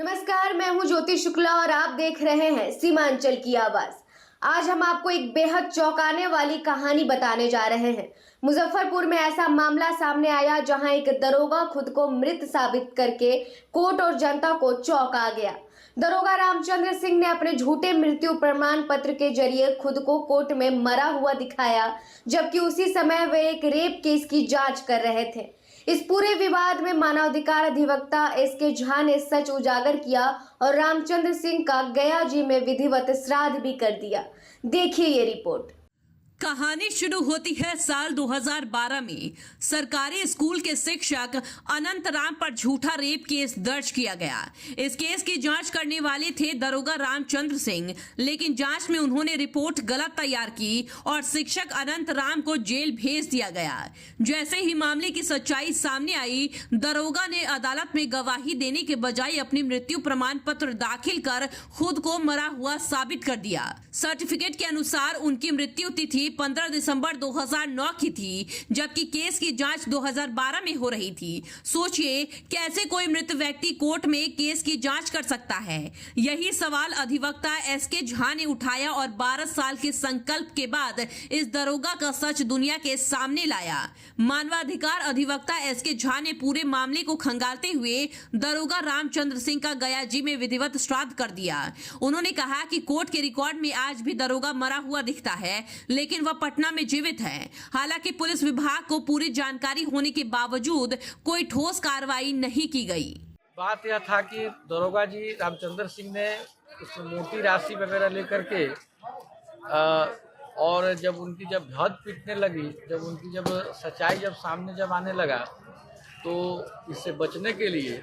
नमस्कार, मैं हूं ज्योति शुक्ला और आप देख रहे हैं सीमांचल की आवाज। आज हम आपको एक बेहद चौंकाने वाली कहानी बताने जा रहे हैं। मुजफ्फरपुर में ऐसा मामला सामने आया जहां एक दरोगा खुद को मृत साबित करके कोर्ट और जनता को चौंका गया। दरोगा रामचंद्र सिंह ने अपने झूठे मृत्यु प्रमाण पत्र के जरिए खुद को कोर्ट में मरा हुआ दिखाया, जबकि उसी समय वे एक रेप केस की जांच कर रहे थे। इस पूरे विवाद में मानवाधिकार अधिवक्ता एसके झा ने सच उजागर किया और रामचंद्र सिंह का गया जी में विधिवत श्राद्ध भी कर दिया। देखिए ये रिपोर्ट। कहानी शुरू होती है साल 2012 में। सरकारी स्कूल के शिक्षक अनंत राम पर झूठा रेप केस दर्ज किया गया। इस केस की जांच करने वाले थे दरोगा रामचंद्र सिंह, लेकिन जांच में उन्होंने रिपोर्ट गलत तैयार की और शिक्षक अनंत राम को जेल भेज दिया गया। जैसे ही मामले की सच्चाई सामने आई, दरोगा ने अदालत में गवाही देने के बजाय अपनी मृत्यु प्रमाण पत्र दाखिल कर खुद को मरा हुआ साबित कर दिया। सर्टिफिकेट के अनुसार उनकी मृत्यु तिथि 15 दिसंबर 2009 की थी, जबकि केस की जांच 2012 में हो रही थी। सोचिए, कैसे कोई मृत व्यक्ति कोर्ट में केस की जांच कर सकता है? यही सवाल अधिवक्ता एसके झा ने उठाया और 12 साल के संकल्प के बाद इस दरोगा का सच दुनिया के सामने लाया। मानवाधिकार अधिवक्ता एसके झा ने पूरे मामले को खंगालते हुए दरोगा रामचंद्र सिंह का गया जी में विधिवत श्राद्ध कर दिया। उन्होंने कहा कि कोर्ट के रिकॉर्ड में आज भी दरोगा मरा हुआ दिखता है, लेकिन वह पटना में जीवित है। हालांकि पुलिस विभाग को पूरी जानकारी होने के बावजूद कोई ठोस कार्रवाई नहीं की गई। बात यह था कि दरोगा जी रामचंद्र सिंह ने उस मोटी राशि वगैरह लेकर के और जब उनकी हद पीटने लगी, जब सच्चाई सामने आने लगा, तो इससे बचने के लिए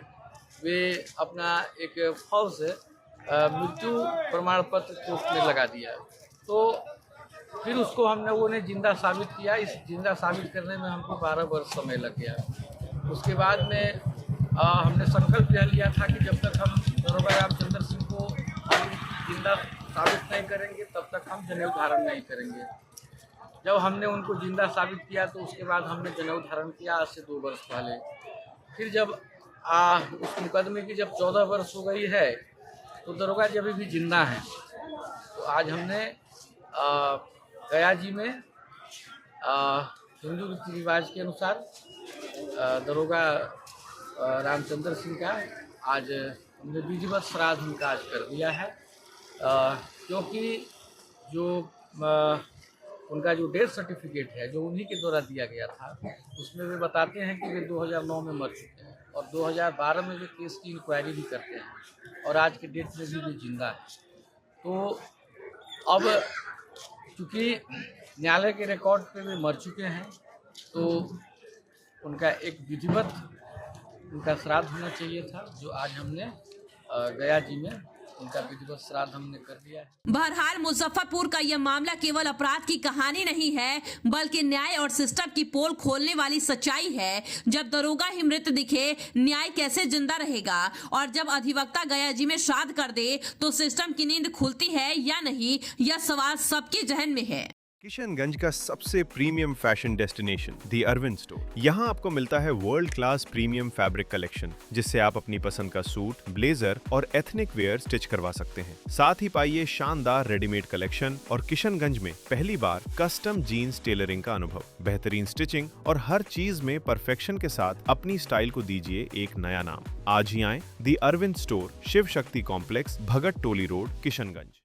वे अपना एक फौज से मृत्यु प्रमाण पत्र कोर्ट में लगा दिया। तो फिर उसको हमने जिंदा साबित किया। इस जिंदा साबित करने में हमको 12 वर्ष समय लग गया। उसके बाद में हमने संकल्प यह लिया था कि जब तक हम दरोगा रामचंद्र सिंह को जिंदा साबित नहीं करेंगे, तब तक हम जनेऊ धारण नहीं करेंगे। जब हमने उनको जिंदा साबित किया, तो उसके बाद हमने जनेऊ धारण किया आज से 2 वर्ष पहले। फिर जब उस मुकदमे की 14 वर्ष हो गई है, तो दरोगा जी अभी भी जिंदा हैं। तो आज हमने गया जी में हिंदू रीति रिवाज के अनुसार दरोगा रामचंद्र सिंह का आज हमने विधिवत श्राद्ध उनका आज कर दिया है। क्योंकि जो उनका जो डेथ सर्टिफिकेट है, जो उन्हीं के द्वारा दिया गया था, उसमें वे बताते हैं कि वे 2009 में मर चुके हैं और 2012 में वे केस की इंक्वायरी भी करते हैं और आज के डेट में भी वे जिंदा है। तो अब चूँकि न्यायालय के रिकॉर्ड पे वे मर चुके हैं, तो उनका एक विधिवत उनका श्राद्ध होना चाहिए था, जो आज हमने गया जी में उनका विधिवत श्राद्ध हमने कर दिया है। बहरहाल मुजफ्फरपुर का यह मामला केवल अपराध की कहानी नहीं है, बल्कि न्याय और सिस्टम की पोल खोलने वाली सच्चाई है। जब दरोगा ही मृत दिखे, न्याय कैसे जिंदा रहेगा? और जब अधिवक्ता गया जी में श्राद्ध कर दे, तो सिस्टम की नींद खुलती है या नहीं, यह सवाल सबके जहन में है। किशनगंज का सबसे प्रीमियम फैशन डेस्टिनेशन दी अरविंद स्टोर। यहाँ आपको मिलता है world class premium fabric collection, जिससे आप अपनी पसंद का सूट, ब्लेजर और एथनिक वेयर स्टिच करवा सकते हैं। साथ ही पाइए शानदार रेडीमेड कलेक्शन और किशनगंज में पहली बार कस्टम जीन्स टेलरिंग का अनुभव। बेहतरीन स्टिचिंग और हर चीज में परफेक्शन के साथ अपनी स्टाइल को दीजिए एक नया नाम। आज ही आए दी अरविंद स्टोर, शिव शक्ति कॉम्प्लेक्स, भगत टोली रोड, किशनगंज।